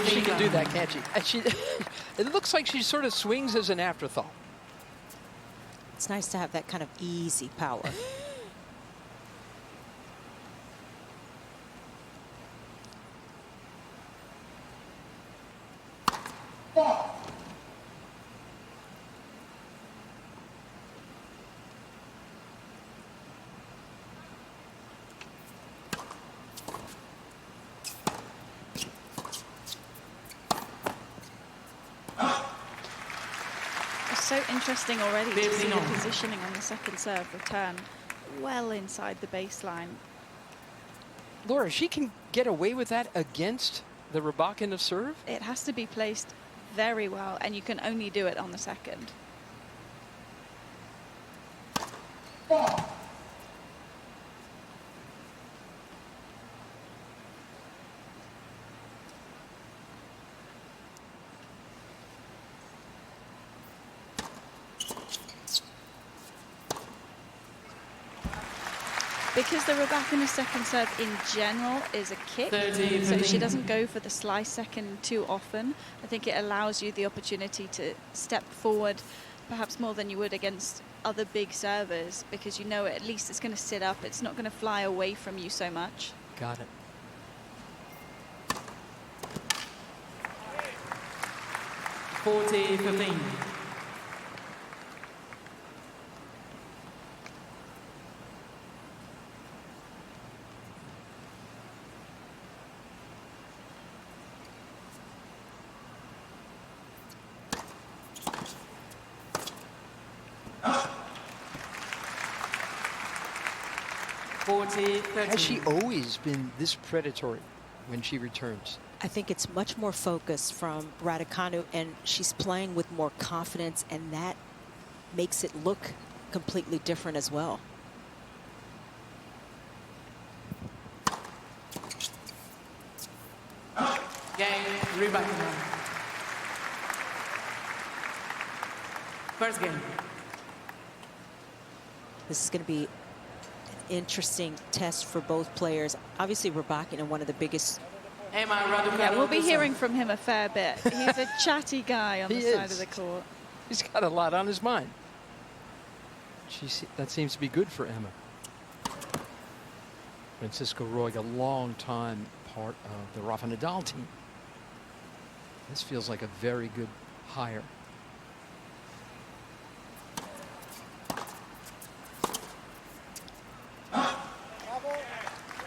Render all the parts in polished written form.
She can do that, can't she? And she it looks like she sort of swings as an afterthought. It's nice to have that kind of easy power. So interesting already to see the positioning on the second serve return well inside the baseline. Laura, she can get away with that against the Rybakina serve? It has to be placed very well, and you can only do it on the second. Because the Rybakina second serve in general is a kick, so she doesn't go for the slice second too often. I think it allows you the opportunity to step forward perhaps more than you would against other big servers, because you know at least it's going to sit up, it's not going to fly away from you so much. Got it. (40-15). Has she always been this predatory when she returns? I think it's much more focused from Raducanu, and she's playing with more confidence, and that makes it look completely different as well. Game, Rybakina. First game. This is going to be interesting test for both players. Obviously, Rybakina, one of the biggest. Yeah, we'll be hearing from him a fair bit. He's a chatty guy on the side of the court. He's got a lot on his mind. That seems to be good for Emma. Francisco Roig, a long-time part of the Rafa Nadal team. This feels like a very good hire.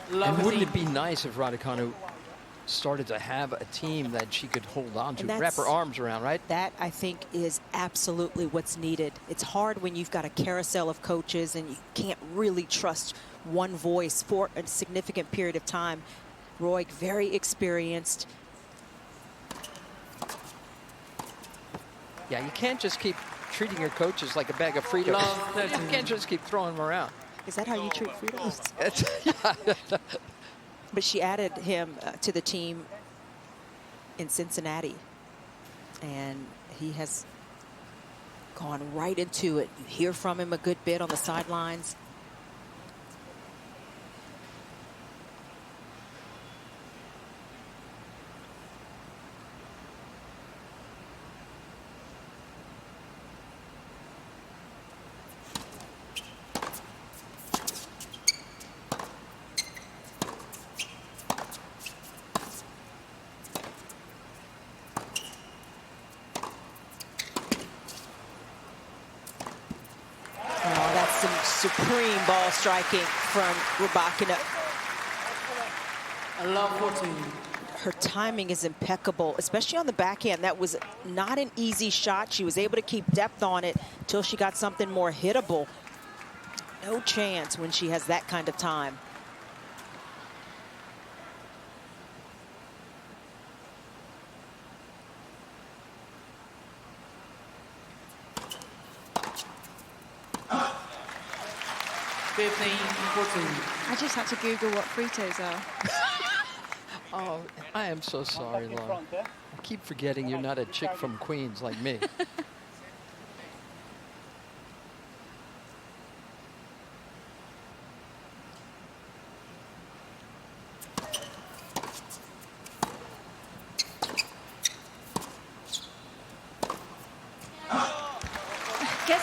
And wouldn't it be nice if Raducanu started to have a team that she could hold on to, wrap her arms around, right? That, I think, is absolutely what's needed. It's hard when you've got a carousel of coaches and you can't really trust one voice for a significant period of time. Roig, very experienced. Yeah, you can't just keep treating your coaches like a bag of Fritos. You can't just keep throwing them around. Is that how you treat Fritos? But she added him to the team in Cincinnati, and he has gone right into it. You hear from him a good bit on the sidelines. Supreme ball striking from Rybakina. I love 14. Her timing is impeccable, especially on the backhand. That was not an easy shot. She was able to keep depth on it until she got something more hittable. No chance when she has that kind of time. I just had to Google what Fritos are. Oh, I am so sorry, Laura. I keep forgetting you're not a chick from Queens like me.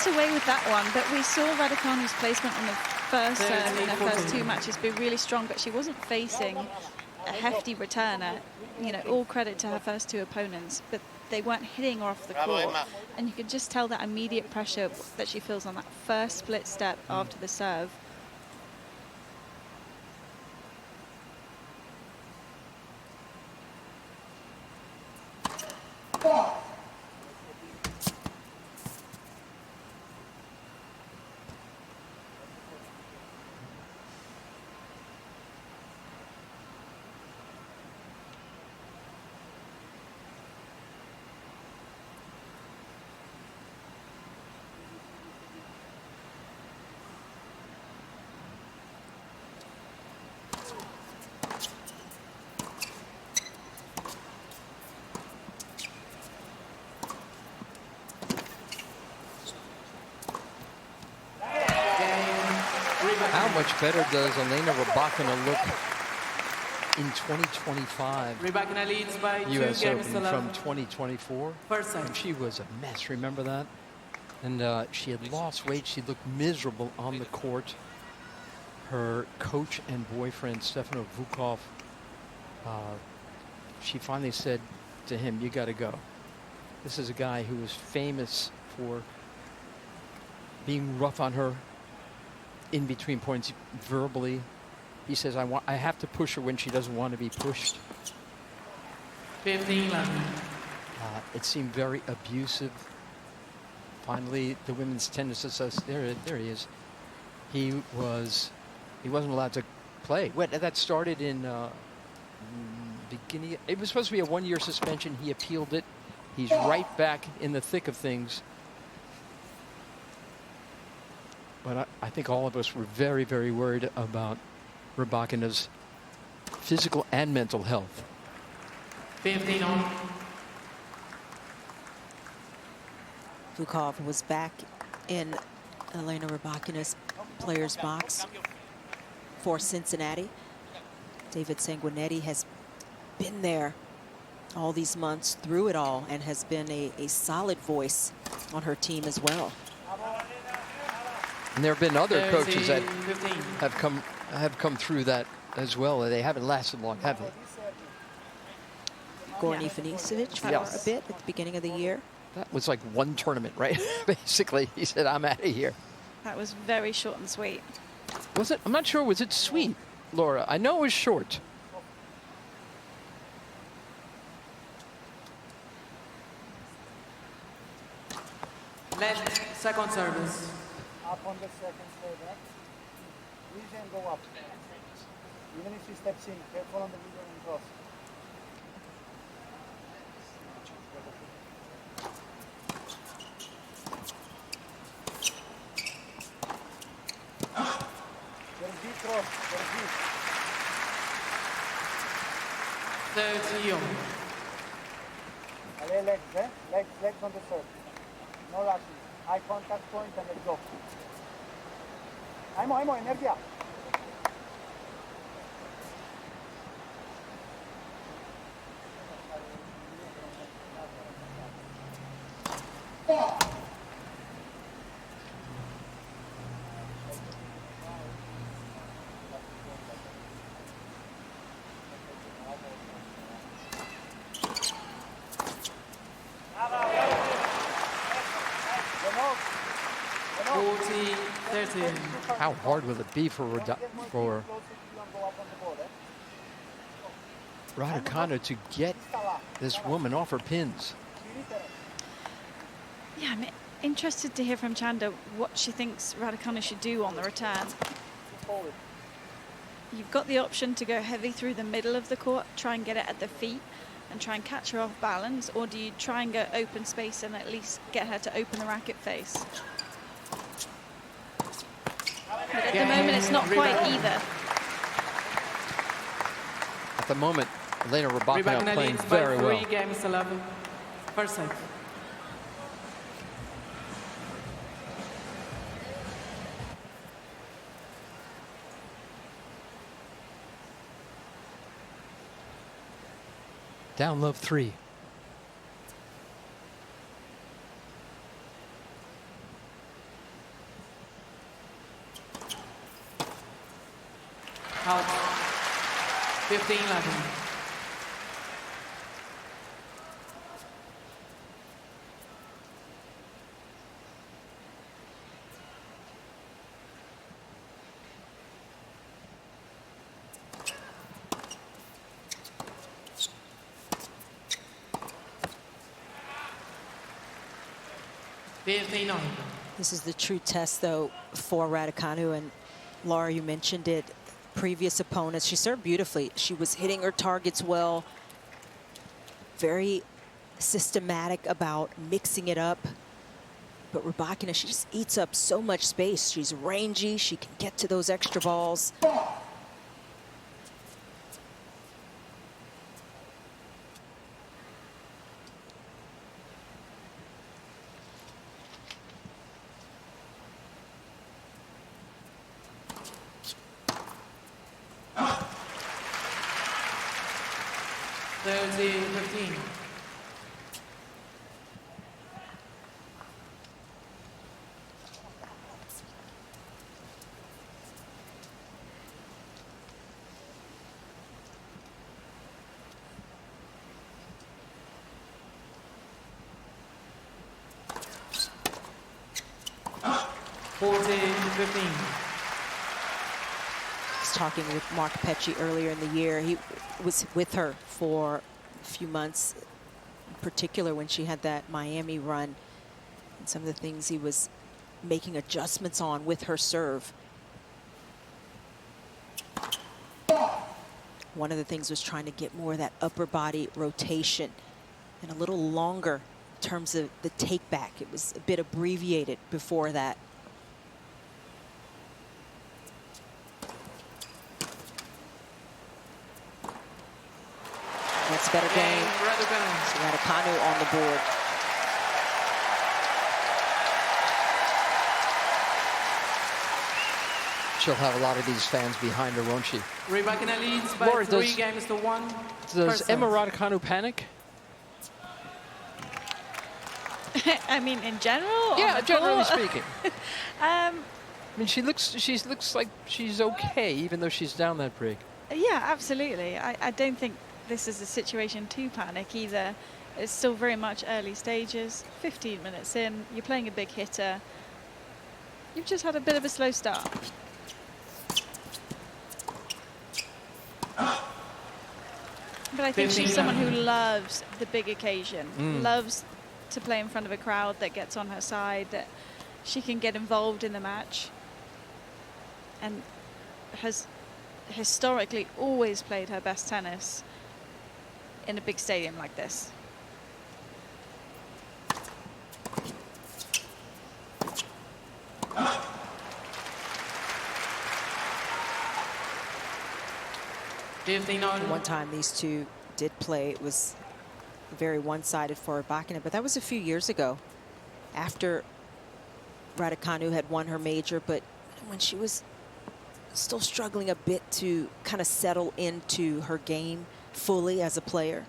got away with that one, but we saw Raducanu's placement on the first serve in her first 2 matches be really strong, but she wasn't facing a hefty returner. You know, all credit to her first 2 opponents, but they weren't hitting her off the court. And you can just tell that immediate pressure that she feels on that first split step after the serve. How much better does Elena Rybakina look in 2025 Rybakina leads by 2 US games Open to from 11. 2024? First set. And she was a mess, remember that? And she had lost weight. She looked miserable on the court. Her coach and boyfriend, Stefano Vukov, she finally said to him, "You got to go." This is a guy who was famous for being rough on her in between points verbally. He says, I have to push her when she doesn't want to be pushed. 15-11. It seemed very abusive. Finally, the Women's Tennis Association, there he is. He wasn't allowed to play. That started in beginning. It was supposed to be a 1-year suspension. He appealed it. He's right back in the thick of things. But I think all of us were very, very worried about Rybakina's physical and mental health. 15 on. Vukov was back in Elena Rybakina's player's box for Cincinnati. David Sanguinetti has been there all these months through it all and has been a solid voice on her team as well. And there have been other coaches that 15. have come through that as well. They haven't lasted long, have they? Goran Ivanisevic for a bit at the beginning of the year. That was like one tournament, right? Basically, he said, "I'm out of here." That was very short and sweet. Was it? I'm not sure. Was it sweet, Laura? I know it was short. Left second service. Up on the second serve. Easy and go up. Even if she steps in, careful on the middle and cross. There's deep cross. There's deep. 30 on. Legs, eh? Legs on the serve. No rushing. Eye contact point and let's go. Ajmo, energija. How hard will it be for Raducanu to get this woman off her pins? Yeah, I'm interested to hear from Chanda what she thinks Raducanu should do on the return. You've got the option to go heavy through the middle of the court, try and get it at the feet and try and catch her off balance, or do you try and go open space and at least get her to open the racket face? But at the moment, it's not quite either. At the moment, Elena Rybakina playing very well. 3 games 11. First set. Down love 3. 15-11. This is the true test, though, for Raducanu. And Laura, you mentioned it. Previous opponents, she served beautifully. She was hitting her targets well. Very systematic about mixing it up. But Rybakina, she just eats up so much space. She's rangy. She can get to those extra balls. Talking with Mark Pecci earlier in the year. He was with her for a few months, in particular when she had that Miami run, and some of the things he was making adjustments on with her serve. One of the things was trying to get more of that upper body rotation and a little longer in terms of the take back. It was a bit abbreviated before that. That's a better game. So Raducanu on the board. She'll have a lot of these fans behind her, won't she? Rybakina leads by Laura, 3 games to 1. Does Emma Raducanu panic? I mean, in general? Yeah, generally court? speaking. I mean, she looks like she's okay, even though she's down that big. Yeah, absolutely. I don't think this is a situation to panic either. It's still very much early stages. 15 minutes in, you're playing a big hitter. You've just had a bit of a slow start. But I think she's someone who loves the big occasion, loves to play in front of a crowd that gets on her side, that she can get involved in the match, and has historically always played her best tennis in a big stadium like this. One time these two did play, it was very one-sided for Rybakina, but that was a few years ago after Raducanu had won her major, but when she was still struggling a bit to kind of settle into her game fully as a player.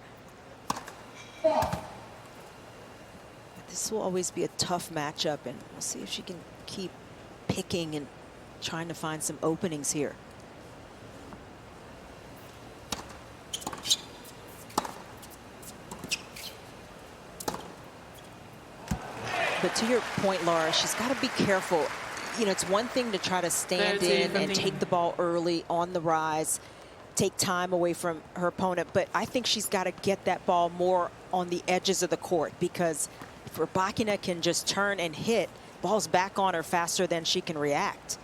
But this will always be a tough matchup, and we'll see if she can keep picking and trying to find some openings here. But to your point, Laura, she's got to be careful. You know, it's one thing to try to stand in and take the ball early on the rise, take time away from her opponent, but I think she's got to get that ball more on the edges of the court, because if Rybakina can just turn and hit, ball's back on her faster than she can react.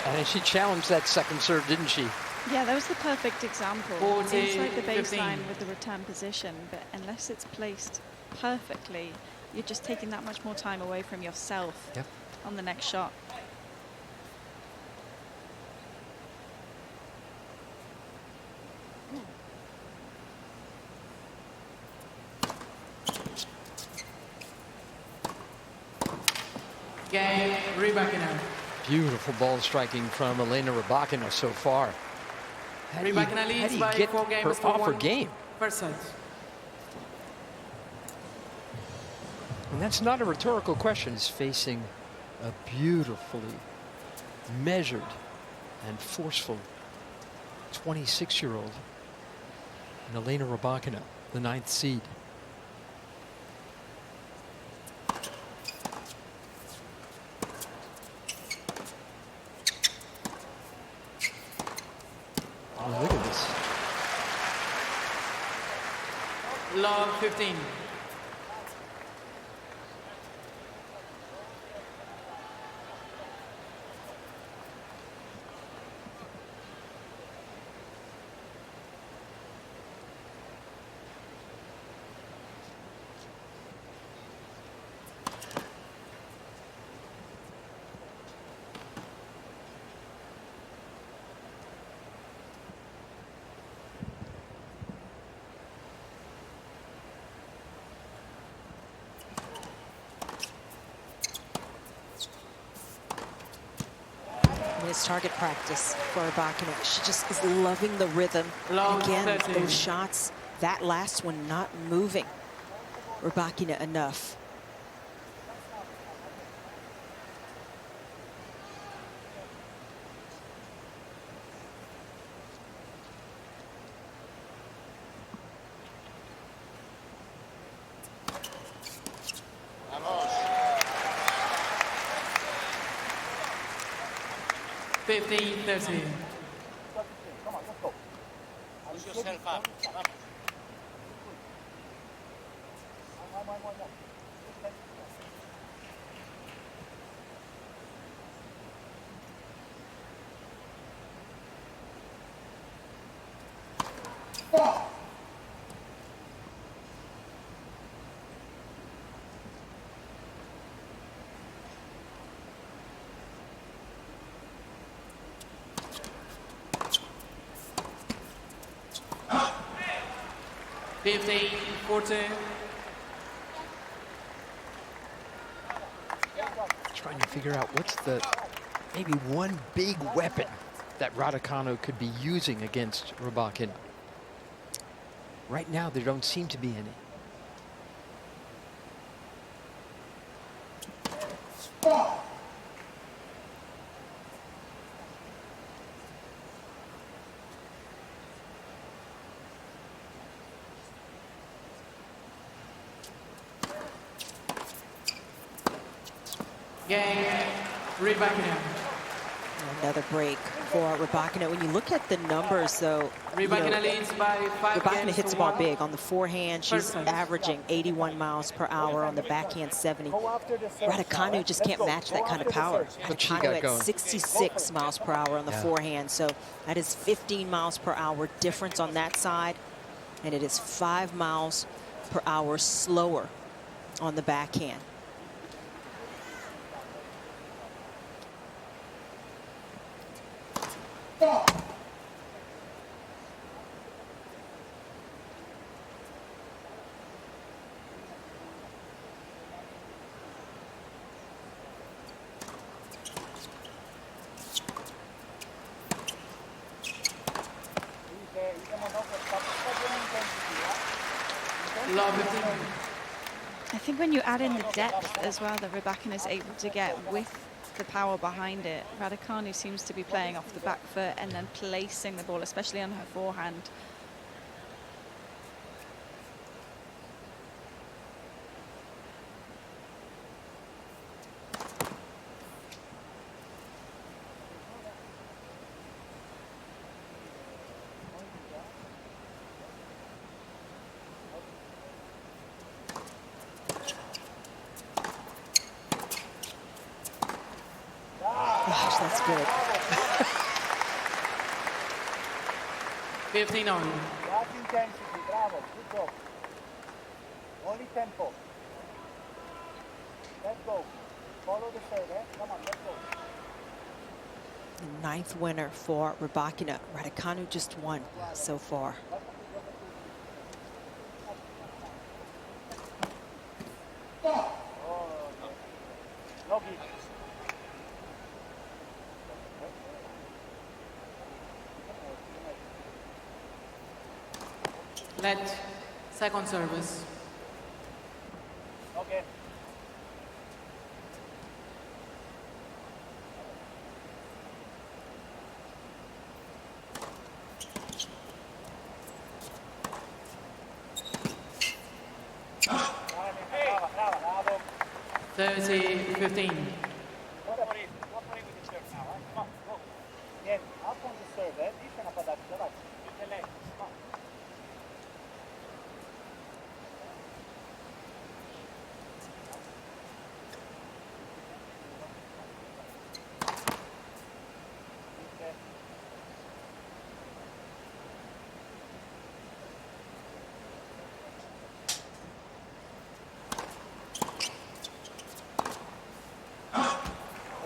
And she challenged that second serve, didn't she? Yeah, that was the perfect example. 40, Inside the 15. baseline with the return position, but unless it's placed perfectly, you're just taking that much more time away from yourself on the next shot. Game, Rybakina. Beautiful ball striking from Elena Rybakina so far. How do you Rybakina leads by get 4 her games to off her 1. game? First set. And that's not a rhetorical question. He's facing a beautifully measured and forceful 26-year-old in Elena Rybakina, the 9th seed. Oh, look at this. Love 15. It's target practice for Rybakina. She just is loving the rhythm. Long Again, 13. those shots, that last one not moving Rybakina enough. Vamos. 15-13. Come on, let's go. Push yourself up. Trying to figure out what's the maybe one big weapon that Raducanu could be using against Rybakina. Right now, there don't seem to be any. Game, Rybakina. Another break for Rybakina. When you look at the numbers, though, Rybakina leads by 5 Rybakina games hits to the ball 1. big. On the forehand, she's averaging 81 miles per hour. On the backhand, 70. Raducanu just can't match that kind of power. What she Raducanu got at going. 66 miles per hour on the Yeah. forehand. So that is 15 miles per hour difference on that side. And it is 5 miles per hour slower on the backhand. Love 15. I think when you add in the depth as well that Rybakina is able to get with the power behind it, Raducanu seems to be playing off the back foot and then placing the ball, especially on her forehand. Gosh, that's good. 15 on. That's intensity, bravo, good job. Only tempo. Let's go. Follow the serve, eh? Come on, let's go. The 9th winner for Rybakina. Raducanu just won so far. No give. Let. Second service. Okay. Bravo. 30-15. Vieni, up on the serve, dice una patata, davanti. Tutte lei. Come on. Okay.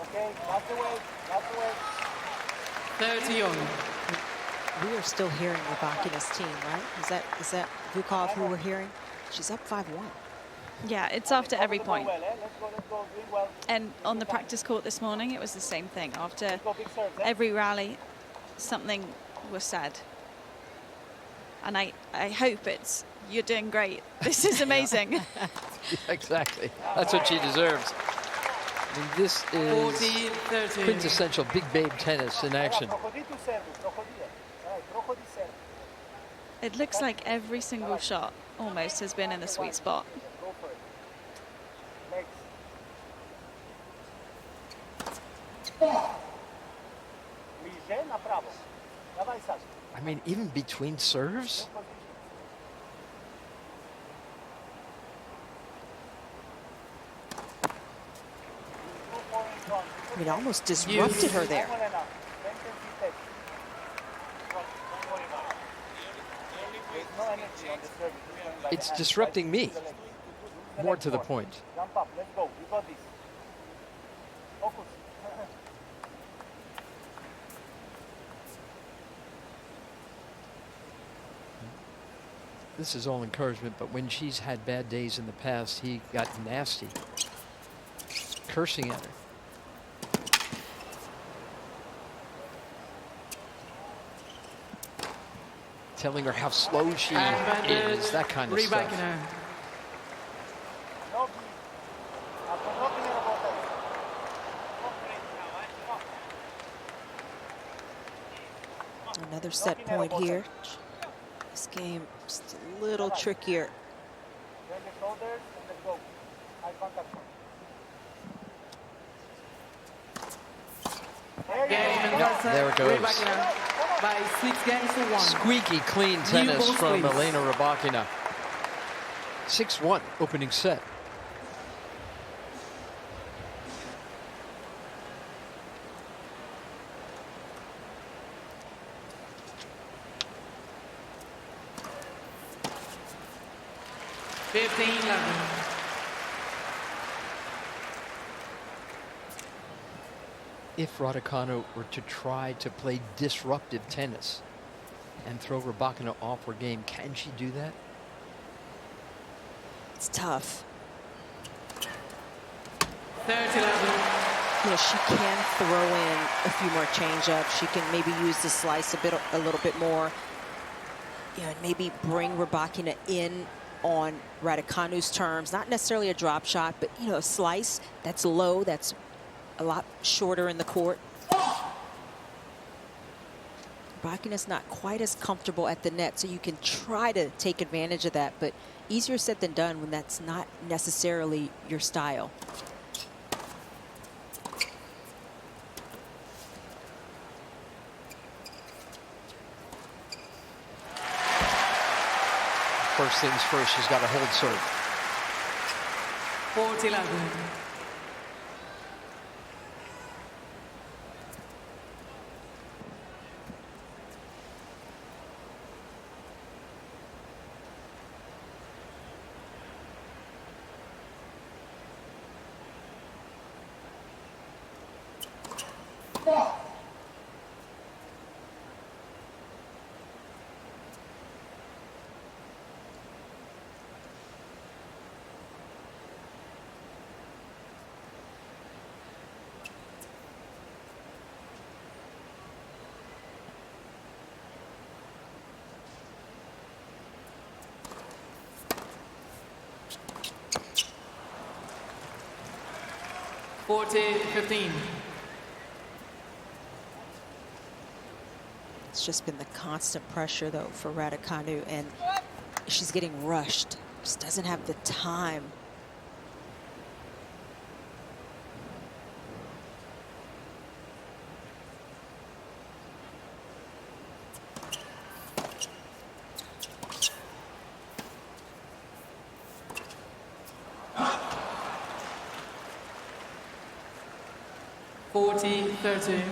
Okay, that's the way, that's the way. 30 on. We are still hearing Rybakina's team, right? Is that Vukov who we're hearing? She's up 5-1. Yeah, it's after every point. Well, let's go, doing well. And on the practice court this morning, it was the same thing. After Let's go, big serves, every rally, something was said. And I hope it's, you're doing great. This is amazing. Exactly. That's what she deserves. I mean, this is 40-30. quintessential big babe tennis in action. It looks like every single shot almost has been in the sweet spot. Go for it. Legs. Bliżej na prawo. Dawaj, Sasha. I mean, even between serves? I mean, almost disrupted her there. It's disrupting me. More to the point. Jump up, let's go. You got this. Focus. This is all encouragement, but when she's had bad days in the past, he got nasty, cursing at her. Telling her how slow she is, that kind of stuff. Rybakina. No, after knocking her about that. Another set point here. This game just a little trickier. Bend the shoulders and let's go. Eye contact. Yep, there it goes. Rybakina by 6 games to 1. Squeaky clean tennis ball from squeeze. Elena Rybakina. 6-1 opening set. If Raducanu were to try to play disruptive tennis and throw Rybakina off her game, can she do that? It's tough. 30-11. Yeah, she can throw in a few more change-ups. She can maybe use the slice a little bit more. Yeah, and maybe bring Rybakina in on Raducanu's terms. Not necessarily a drop shot, but you know, a slice that's low, that's a lot shorter in the court. Rybakina's not quite as comfortable at the net, so you can try to take advantage of that, but easier said than done when that's not necessarily your style. First things first, she's got to hold serve. 40-11. 40-15. It's just been the constant pressure, though, for Raducanu, and she's getting rushed. Just doesn't have the time. (40-30).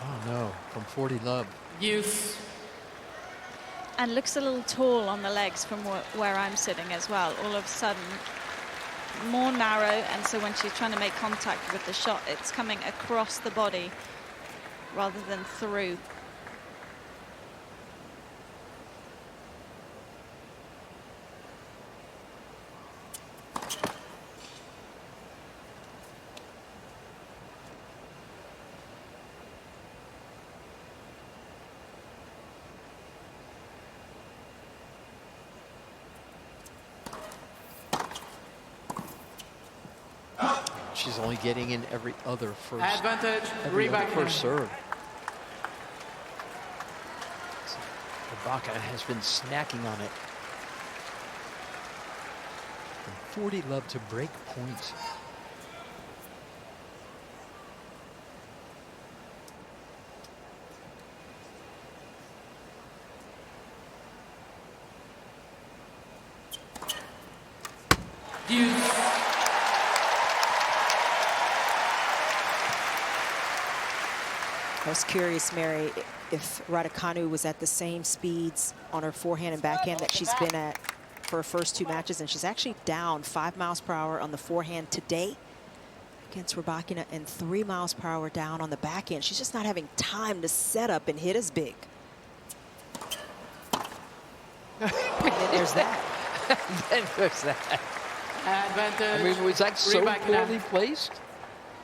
Oh no, from 40 love. Use. And looks a little tall on the legs from where I'm sitting as well. All of a sudden, more narrow, and so when she's trying to make contact with the shot, it's coming across the body rather than through. She's only getting in every other first. Advantage, Every other Rybakina. first serve. Rybakina has been snacking on it. And 40 love to break point. Use. I was curious, Mary, if Raducanu was at the same speeds on her forehand and backhand that she's been at for her first 2 matches, and she's actually down 5 miles per hour on the forehand today against Rybakina and 3 miles per hour down on the backhand. She's just not having time to set up and hit as big. And then there's that. Then there's that. Advantage. I mean, was that so Rybakina. poorly placed?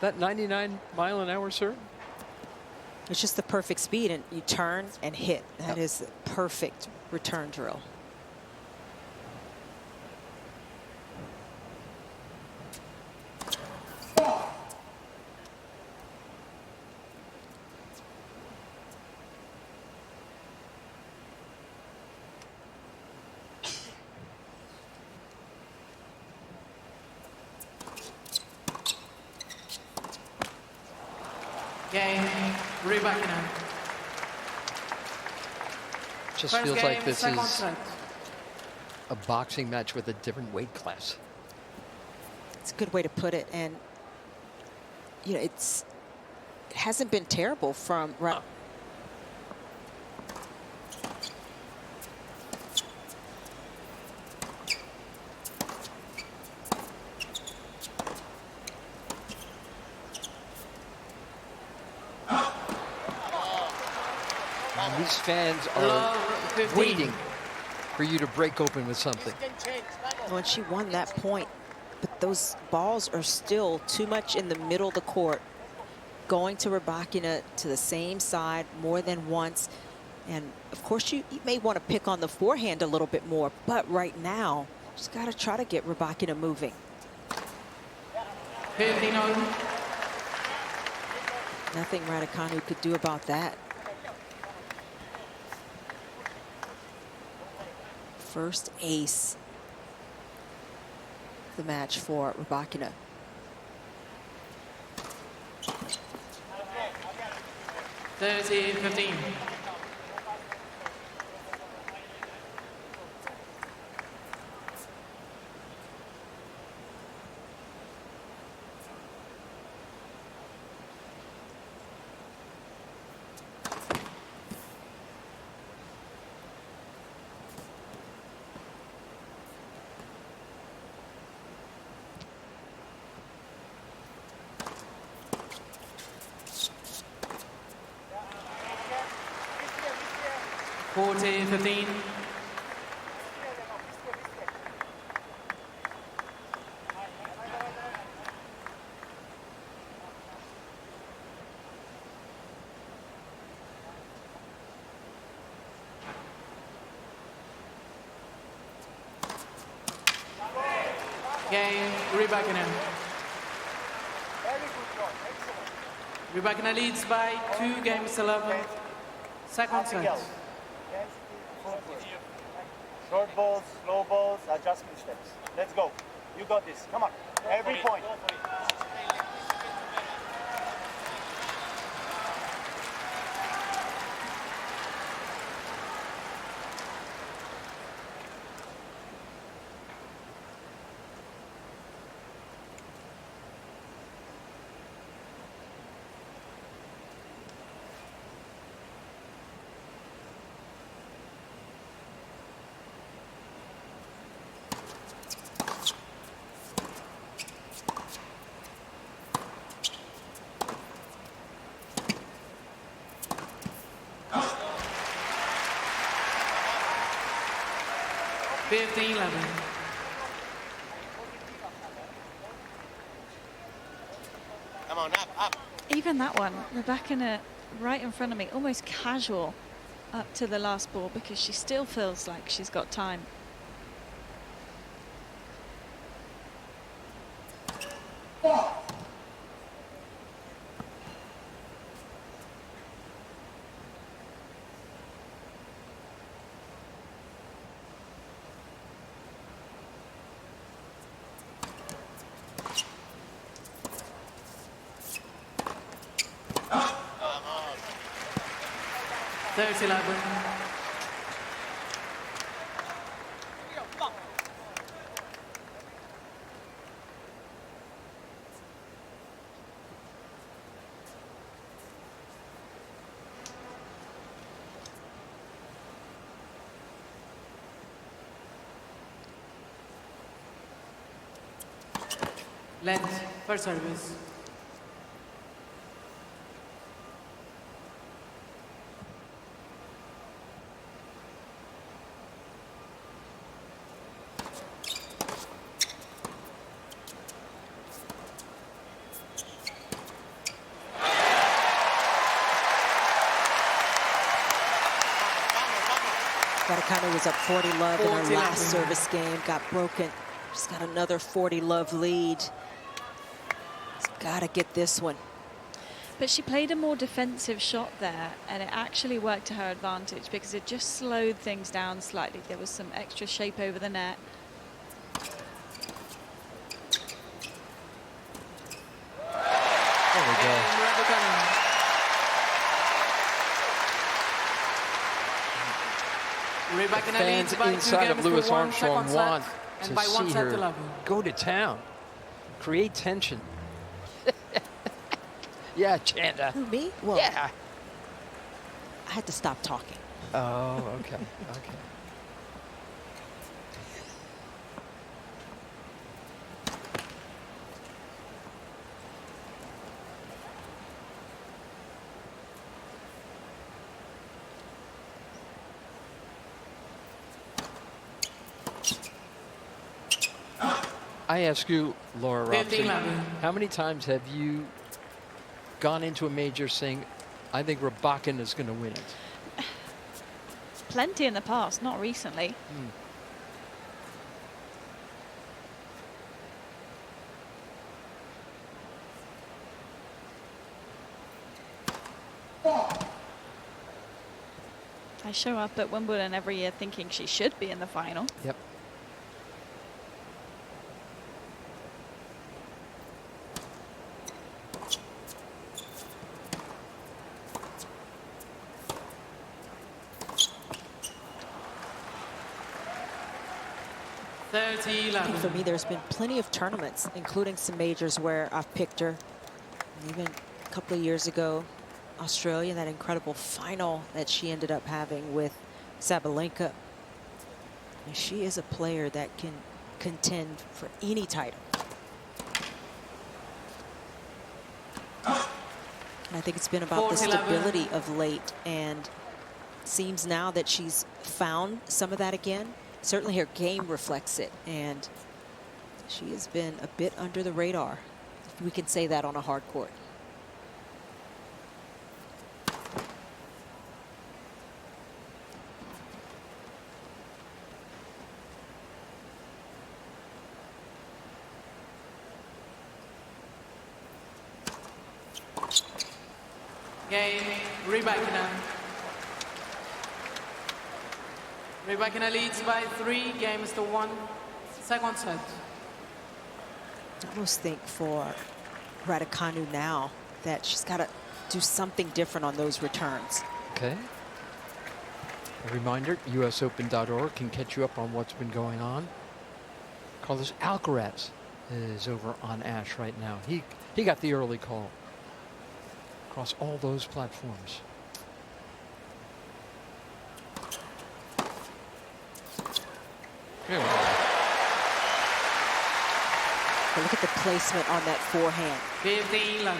That 99-mile-an-hour serve? It's just the perfect speed, and you turn and hit. That is the perfect return drill. Game, Rybakina. Just First feels game, like this second is set. a boxing match with a different weight class. It's a good way to put it, and you know, it hasn't been terrible from These fans are Love 15. waiting for you to break open with something. when she won that point, but those balls are still too much in the middle of the court, going to Rybakina to the same side more than once. And of course, you may want to pick on the forehand a little bit more, but right now, just got to try to get Rybakina moving. 15 on. Nothing Raducanu could do about that. First ace of the match for Rybakina. Thirty 15. 40-15. Game, Rybakina. Very good shot. Excellent. Rybakina leads by 2 games to 11. Second Nothing set. else. Intensity, footwork. Short balls, slow balls, adjustment steps. Let's go. You got this. Come on. Every point. Fifteen 11. Come on, up. Even that one, Rybakina right in front of me, almost casual up to the last ball because she still feels like she's got time. Thirty 11. Length for service. Raducanu was up 40-love in her 40-love. last service game, got broken. She's got another 40-love lead. She's got to get this one. But she played a more defensive shot there, and it actually worked to her advantage because it just slowed things down slightly. There was some extra shape over the net. There we go. Game, Raducanu. The Rybakina fans leads by 2 inside games of to Louis 1 Armstrong second want set, to and by 1 see set her to 11. go to town, create tension. Yeah, Chanda. Who, me? Well, Yeah. I had to stop talking. Oh, okay, okay. I ask you, Laura Robson, 15-11. how many times have you gone into a major saying, I think Rybakina is going to win it? Plenty in the past, not recently. I show up at Wimbledon every year thinking she should be in the final. Yep. I think for me, there's been plenty of tournaments, including some majors where I've picked her. And even a couple of years ago, Australia, that incredible final that she ended up having with Sabalenka. And she is a player that can contend for any title. And I think it's been about the 40-11. stability of late and seems now that she's found some of that again. Certainly her game reflects it, and she has been a bit under the radar, if we can say that on a hard court. Game, Rybakina. Rybakina leads by 3 games to 1. Second set. I almost think for Raducanu now that she's got to do something different on those returns. Okay. A reminder, usopen.org can catch you up on what's been going on. Carlos Alcaraz is over on Ash right now. He got the early call across all those platforms. Here we go. But look at the placement on that forehand. 15-11.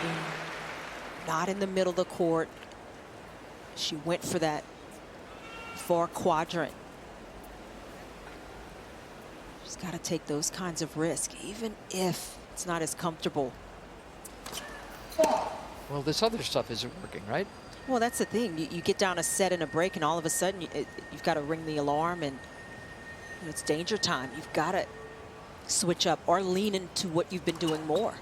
Not in the middle of the court. She went for that far quadrant. She's got to take those kinds of risks, even if it's not as comfortable. Well, this other stuff isn't working, right? Well, that's the thing. You get down a set and a break, and all of a sudden you've got to ring the alarm, and it's danger time. You've got to switch up or lean into what you've been doing more.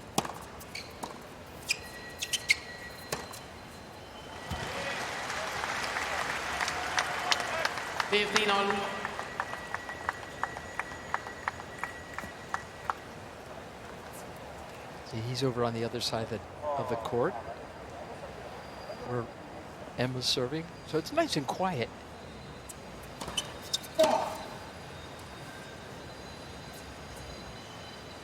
See, he's over on the other side of the court where Emma's serving. So it's nice and quiet.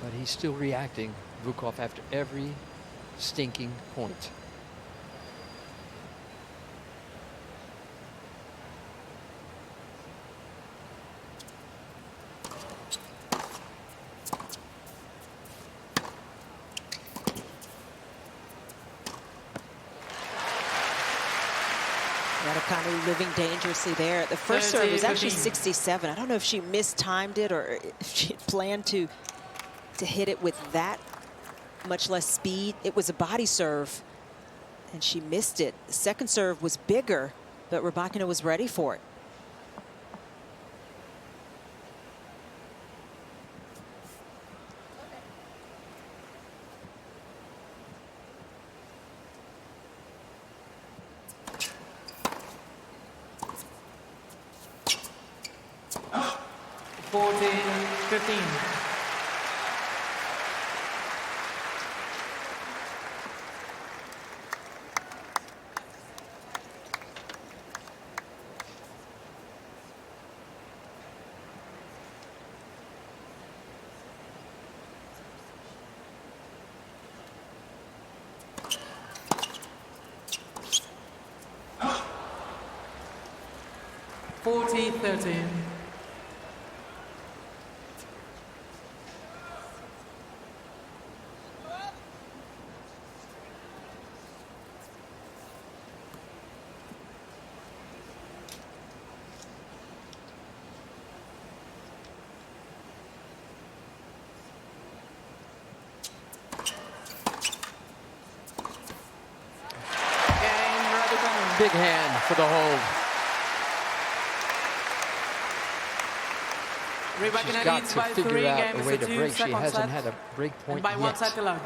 But he's still reacting, Vukov, after every stinking point. Raducanu living dangerously there. The first serve was actually 67. I don't know if she mistimed it or if she had planned to hit it with that much less speed. It was a body serve, and she missed it. The second serve was bigger, but Rybakina was ready for it. Thirteen. Big hand for the hold. She's got to figure out a way to break. She hasn't had a break point by 1 yet. set to 11.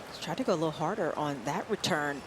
Let's try to go a little harder on that return.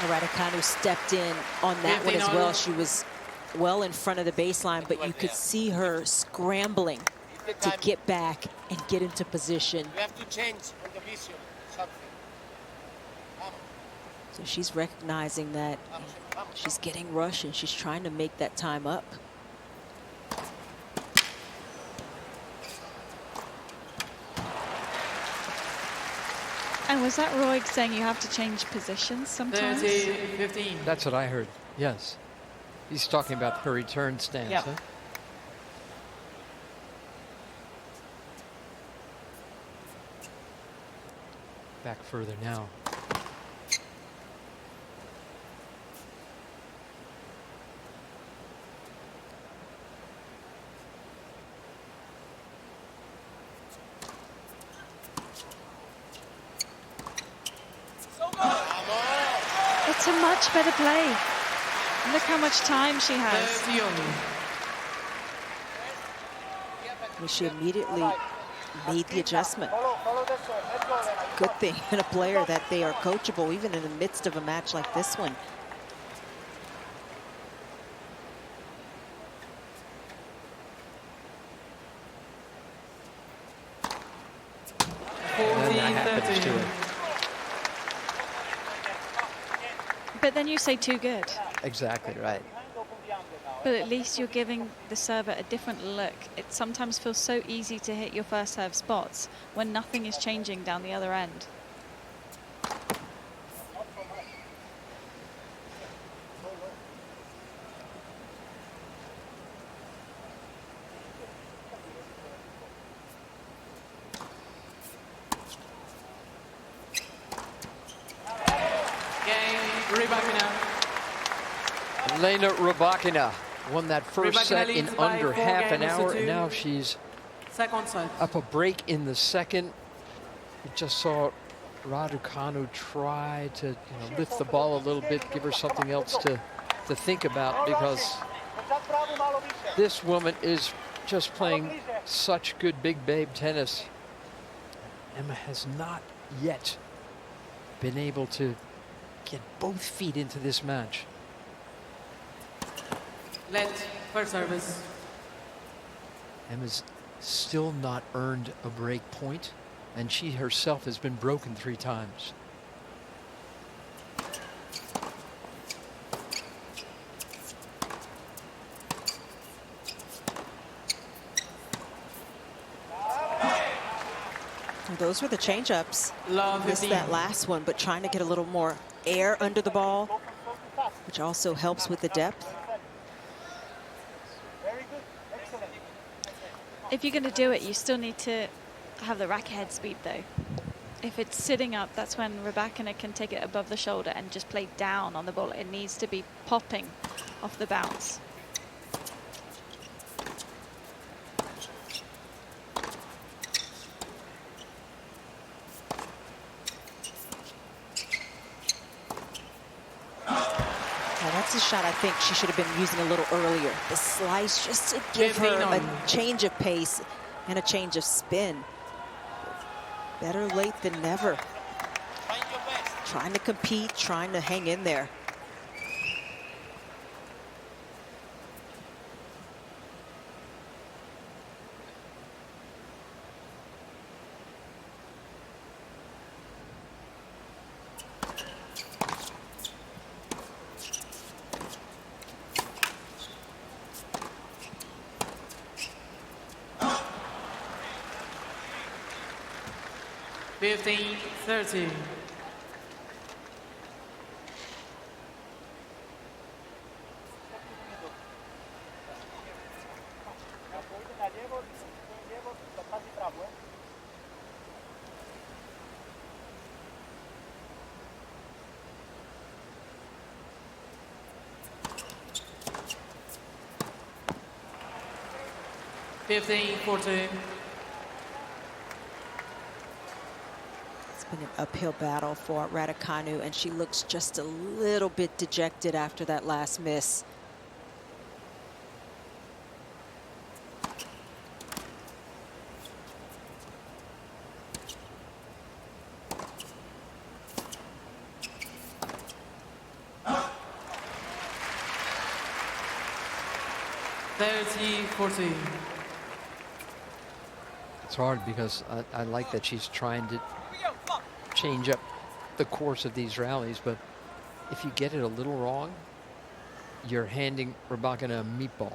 Raducanu stepped in on that one as well. She was well in front of the baseline, but you could see her scrambling to get back and get into position. You have to change on the vision something. So she's recognizing that she's getting rushed and she's trying to make that time up. And was that Roy saying you have to change positions sometimes? 30-15. That's what I heard. Yes. He's talking about her return stance. Yeah. Huh? Back further now. It's a much better play. Look how much time she has. 30 only. And she immediately made the adjustment. Follow the serve. Let's go, Elena. You Good thing in a player that they are coachable, even in the midst of a match like this one. And then that happens to 40-30. her. But then you say too good. Exactly right. But at least you're giving the server a different look. It sometimes feels so easy to hit your first serve spots when nothing is changing down the other end. Game, Rybakina. Elena Rybakina won that first Rybakina set in leads by under 4 half an games to hour, 2. and now she's Second set. up a break in the second. You just saw Raducanu try to lift the ball a little bit, give her something else to think about, because this woman is just playing such good big babe tennis. Emma has not yet been able to get both feet into this match. Let first service. Emma's still not earned a break point, and she herself has been broken 3 times. Those were the change-ups. Love Missed 15. that last one, but trying to get a little more air under the ball, which also helps with the depth. Very good. Excellent. If you're going to do it, you still need to have the racket head speed though. If it's sitting up, that's when Rybakina can take it above the shoulder and just play down on the ball. It needs to be popping off the bounce. Now that's a shot I think she should have been using a little earlier. The slice, just to give her a change of pace and a change of spin. Better late than never. Find your best. Trying to compete, trying to hang in there. Fifteen, 30. Fifteen, 14. It's been an uphill battle for Raducanu, and she looks just a little bit dejected after that last miss. 30-14. It's hard because I like that she's trying to change up the course of these rallies, but if you get it a little wrong, you're handing Rybakina a meatball.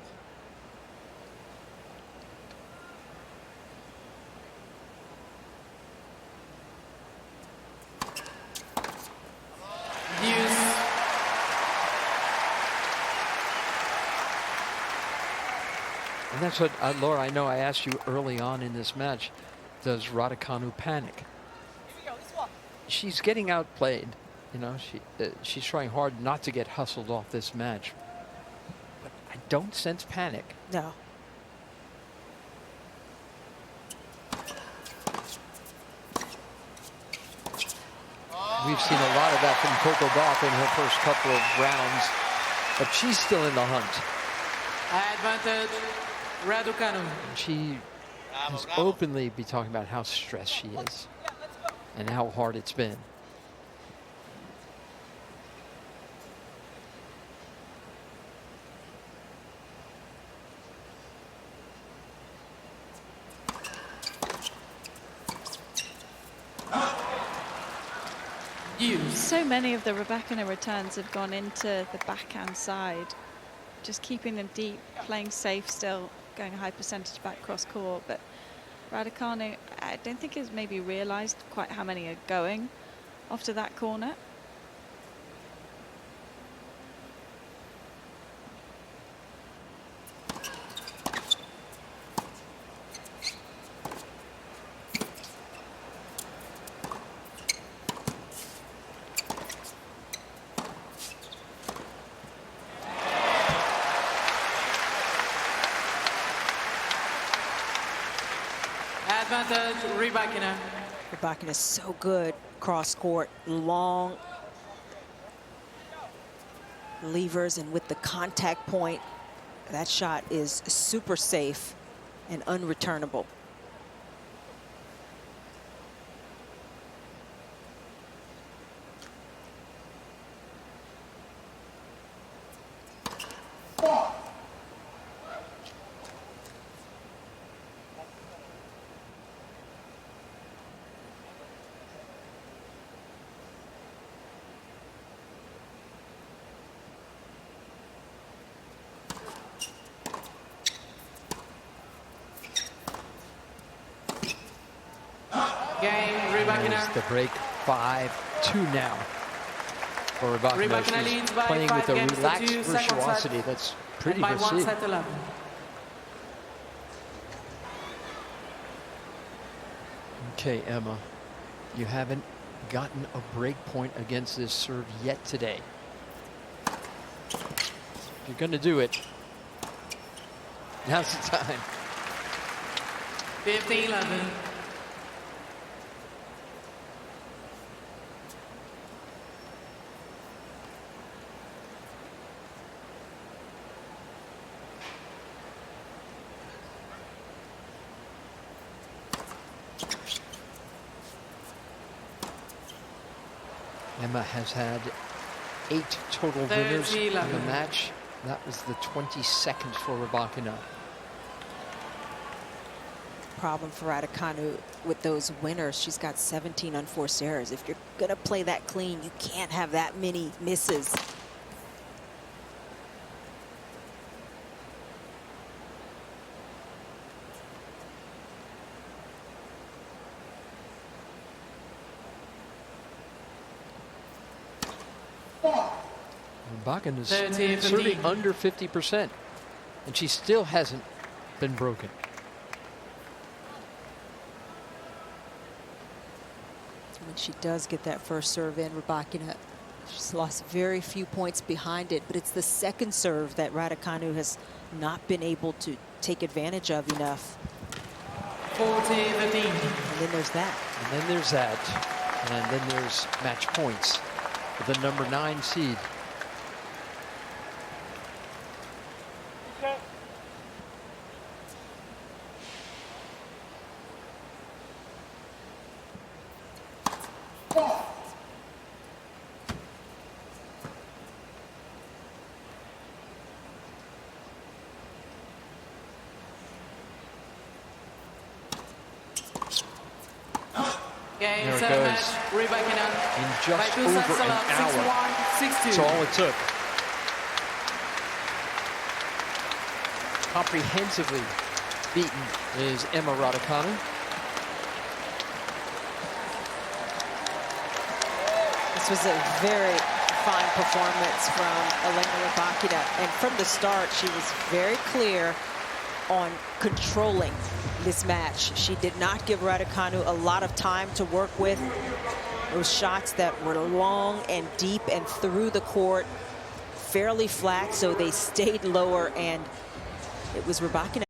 And that's what, Laura, I know I asked you early on in this match, does Raducanu panic? She's getting outplayed. You know, she's trying hard not to get hustled off this match. But I don't sense panic. No. We've seen a lot of that from Coco Gauff in her first couple of rounds, but she's still in the hunt. Advantage, Raducanu. She has openly be talking about how stressed she is and how hard it's been. So many of the Rybakina returns have gone into the backhand side, just keeping them deep, playing safe still, going a high percentage back cross court. But Raducanu, I don't think has maybe realised quite how many are going off to that corner. Advantage, Rybakina. Rybakina is so good cross court, long levers, and with the contact point, that shot is super safe and unreturnable. Game, Rybakina. It's the break 5-2 now for Rybakina. Rybakina She's leads by playing 5 with a games to relaxed 2, second set. virtuosity that's pretty By to 1 see. set 11. Okay, Emma, you haven't gotten a break point against this serve yet today. If you're going to do it, now's the time. 15-11. Emma has had 8 total winners in the 30-11. match. That was the 22nd for Rybakina. Problem for Raducanu with those winners, she's got 17 unforced errors. If you're gonna play that clean, you can't have that many misses. Rybakina is 13-15. serving under 50%, and she still hasn't been broken. When she does get that first serve in, Rybakina, she's lost very few points behind it, but it's the second serve that Raducanu has not been able to take advantage of enough. 14-15. And then there's that. And then there's that. And then there's match points for the number 9 seed. Game There it set goes. match, Rybakina In by just 2 over sets to an love, hour. 6-1, 6-2. That's all it took. Comprehensively beaten is Emma Raducanu. This was a very fine performance from Elena Rybakina. And from the start, she was very clear on controlling this match. She did not give Raducanu a lot of time to work with. Those shots that were long and deep and through the court, fairly flat, so they stayed lower, and it was Rybakina